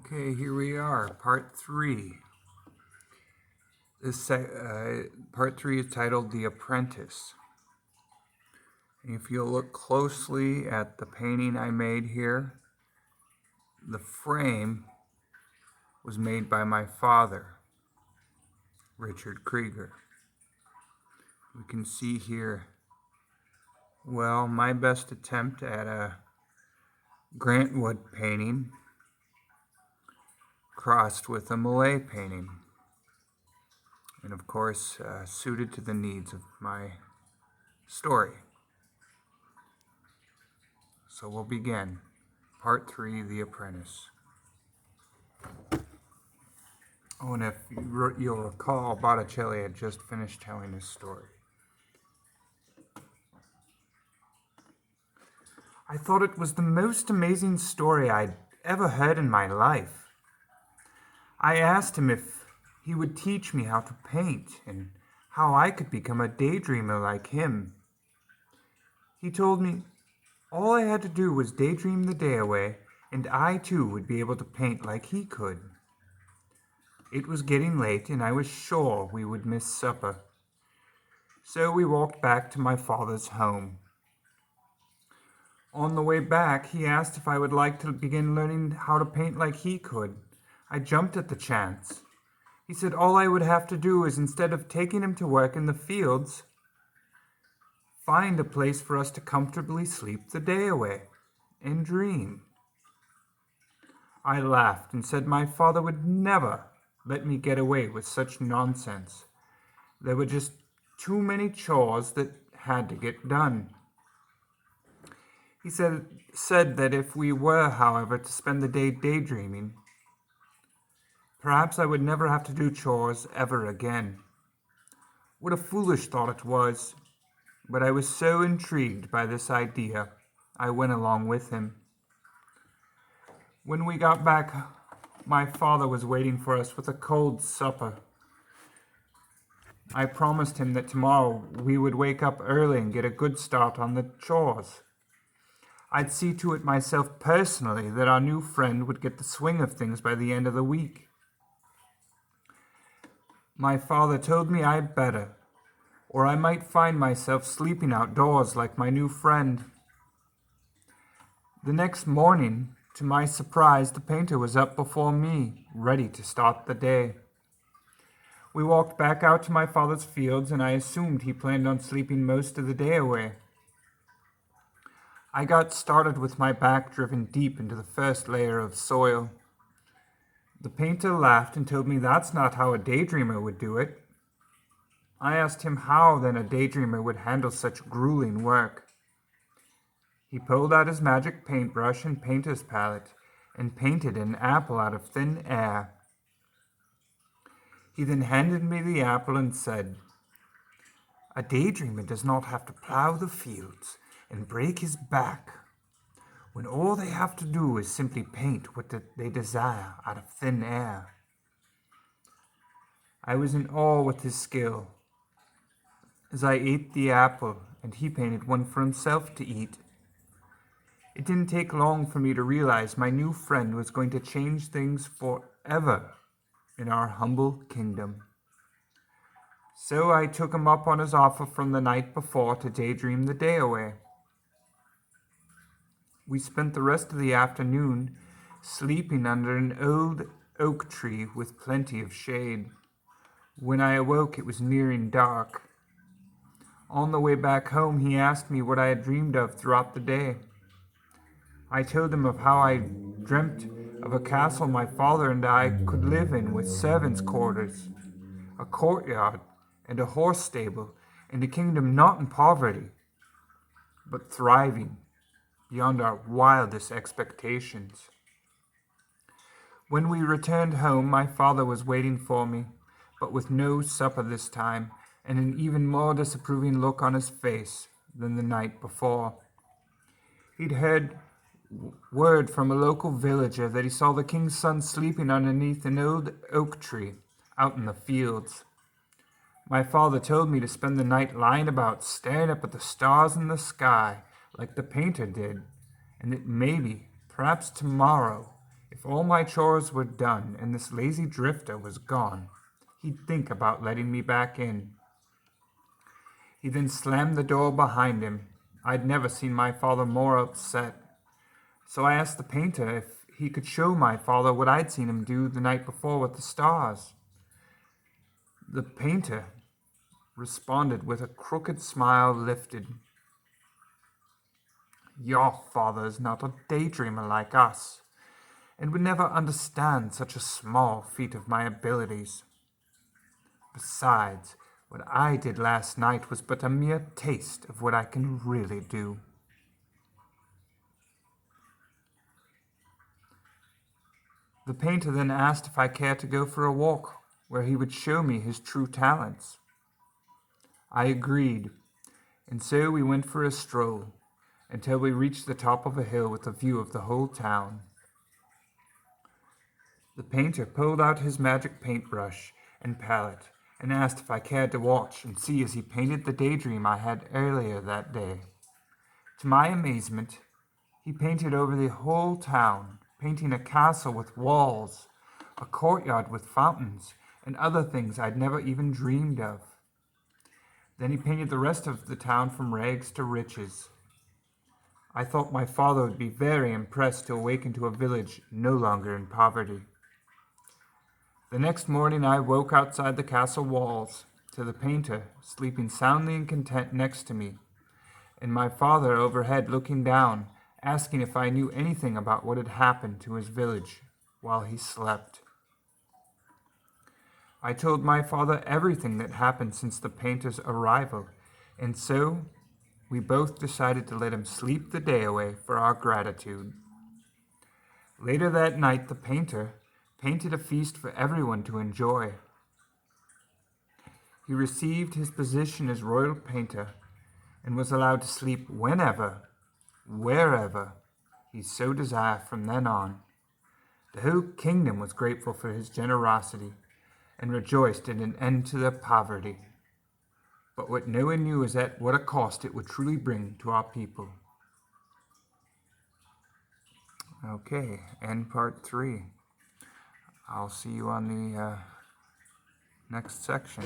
Okay, here we are, part 3. Part 3 is titled The Apprentice. And if you'll look closely at the painting I made here, the frame was made by my father, Richard Krieger. We can see here, well, my best attempt at a Grantwood painting crossed with a Malay painting, and of course suited to the needs of my story. So we'll begin. Part 3, The Apprentice. Oh, and if you'll recall, Botticelli had just finished telling his story. I thought it was the most amazing story I'd ever heard in my life. I asked him if he would teach me how to paint and how I could become a daydreamer like him. He told me all I had to do was daydream the day away, and I too would be able to paint like he could. It was getting late, and I was sure we would miss supper. So we walked back to my father's home. On the way back, he asked if I would like to begin learning how to paint like he could. I jumped at the chance. He said all I would have to do is, instead of taking him to work in the fields, find a place for us to comfortably sleep the day away and dream. I laughed and said my father would never let me get away with such nonsense. There were just too many chores that had to get done. He said that if we were, however, to spend the day daydreaming, perhaps I would never have to do chores ever again. What a foolish thought it was, but I was so intrigued by this idea, I went along with him. When we got back, my father was waiting for us with a cold supper. I promised him that tomorrow we would wake up early and get a good start on the chores. I'd see to it myself personally that our new friend would get the swing of things by the end of the week. My father told me I'd better, or I might find myself sleeping outdoors like my new friend. The next morning, to my surprise, the painter was up before me, ready to start the day. We walked back out to my father's fields, and I assumed he planned on sleeping most of the day away. I got started with my back driven deep into the first layer of soil. The painter laughed and told me that's not how a daydreamer would do it. I asked him how then a daydreamer would handle such grueling work. He pulled out his magic paintbrush and painter's palette and painted an apple out of thin air. He then handed me the apple and said, "A daydreamer does not have to plow the fields and break his back, when all they have to do is simply paint what they desire out of thin air." I was in awe with his skill. As I ate the apple, and he painted one for himself to eat, it didn't take long for me to realize my new friend was going to change things forever in our humble kingdom. So I took him up on his offer from the night before to daydream the day away. We spent the rest of the afternoon sleeping under an old oak tree with plenty of shade. When I awoke, it was nearing dark. On the way back home, he asked me what I had dreamed of throughout the day. I told him of how I dreamt of a castle my father and I could live in with servants' quarters, a courtyard, and a horse stable, and a kingdom not in poverty, but thriving beyond our wildest expectations. When we returned home, my father was waiting for me, but with no supper this time, and an even more disapproving look on his face than the night before. He'd heard word from a local villager that he saw the king's son sleeping underneath an old oak tree out in the fields. My father told me to spend the night lying about, staring up at the stars in the sky, like the painter did, and that maybe, perhaps tomorrow, If all my chores were done and this lazy drifter was gone, he'd think about letting me back in. He then slammed the door behind him. I'd never seen my father more upset. So I asked the painter if he could show my father what I'd seen him do the night before with the stars. The painter responded with a crooked smile lifted. Your father is not a daydreamer like us, and would never understand such a small feat of my abilities. Besides, what I did last night was but a mere taste of what I can really do. The painter then asked if I cared to go for a walk, where he would show me his true talents. I agreed, and so we went for a stroll, until we reached the top of a hill with a view of the whole town. The painter pulled out his magic paintbrush and palette and asked if I cared to watch and see as he painted the daydream I had earlier that day. To my amazement, he painted over the whole town, painting a castle with walls, a courtyard with fountains, and other things I'd never even dreamed of. Then he painted the rest of the town from rags to riches. I thought my father would be very impressed to awaken to a village no longer in poverty. The next morning I woke outside the castle walls, to the painter sleeping soundly and content next to me, and my father overhead looking down, asking if I knew anything about what had happened to his village while he slept. I told my father everything that happened since the painter's arrival, and so we both decided to let him sleep the day away for our gratitude. Later that night, the painter painted a feast for everyone to enjoy. He received his position as royal painter and was allowed to sleep whenever, wherever he so desired from then on. The whole kingdom was grateful for his generosity and rejoiced in an end to their poverty. But what no one knew is at what a cost it would truly bring to our people. Okay, end part 3. I'll see you on the next section.